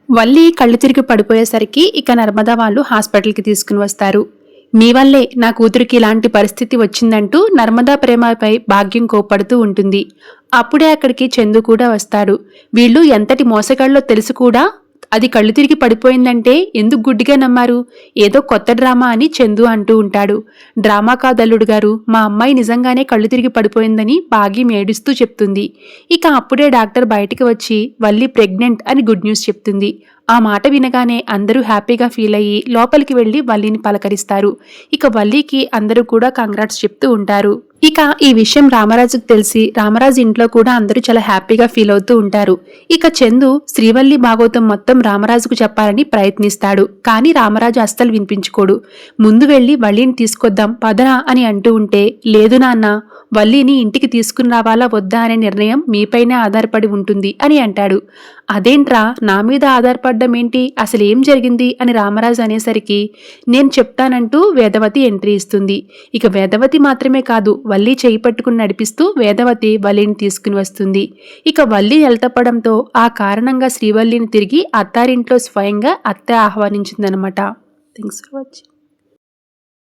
వల్లి కళ్ళు తిరిగి పడిపోయేసరికి ఇక నర్మదా వాళ్ళు హాస్పిటల్కి తీసుకుని వస్తారు. మీ వల్లే నా కూతురికి ఇలాంటి పరిస్థితి వచ్చిందంటూ నర్మదా ప్రేమపై భాగ్యం కోప్పడుతూ ఉంటుంది. అప్పుడే అక్కడికి చందు కూడా వస్తాడు. వీళ్ళు ఎంతటి మోసగాళ్ళో తెలుసు కూడా అది కళ్ళు తిరిగి పడిపోయిందంటే ఎందుకు గుడ్డిగా నమ్మారు? ఏదో కొత్త డ్రామా అని చందు అంటూ ఉంటాడు. డ్రామా కాదల్లుడు గారు, మా అమ్మాయి నిజంగానే కళ్ళు తిరిగి పడిపోయిందని భాగ్యం ఏడుస్తూ చెప్తుంది. ఇక అప్పుడే డాక్టర్ బయటికి వచ్చి వల్లి ప్రెగ్నెంట్ అని గుడ్ న్యూస్ చెప్తుంది. ఆ మాట వినగానే అందరూ హ్యాపీగా ఫీల్ అయ్యి లోపలికి వెళ్లి వల్లిని పలకరిస్తారు. ఇక వల్లికి అందరూ కూడా కంగ్రాట్స్ చెప్తూ ఉంటారు. ఇక ఈ విషయం రామరాజుకు తెలిసి రామరాజు ఇంట్లో కూడా అందరూ చాలా హ్యాపీగా ఫీల్ అవుతూ ఉంటారు. ఇక చందు శ్రీవల్లి భాగవతం మొత్తం రామరాజుకు చెప్పాలని ప్రయత్నిస్తాడు. కానీ రామరాజు అస్సలు వినిపించుకోడు. ముందు వెళ్లి వల్లిని తీసుకొద్దాం పదరా అని అంటూ ఉంటే, లేదు నాన్న, వల్లిని ఇంటికి తీసుకుని రావాలా వద్దా అనే నిర్ణయం మీపైనే ఆధారపడి ఉంటుంది అని అంటాడు. అదేంట్రా, నా మీద ఆధారపడ్డం ఏంటి, అసలు ఏం జరిగింది అని రామరాజు అనేసరికి, నేను చెప్తానంటూ వేదవతి ఎంట్రీ ఇస్తుంది. ఇక వేదవతి మాత్రమే కాదు, వల్లి చేయి పట్టుకుని నడిపిస్తూ వేదవతి వల్లిని తీసుకుని వస్తుంది. ఇక వల్లి ఎల్తపడంతో ఆ కారణంగా శ్రీవల్లిని తిరిగి అత్తారింట్లో స్వయంగా అత్త ఆహ్వానించిందనమాట. Thanks for watching.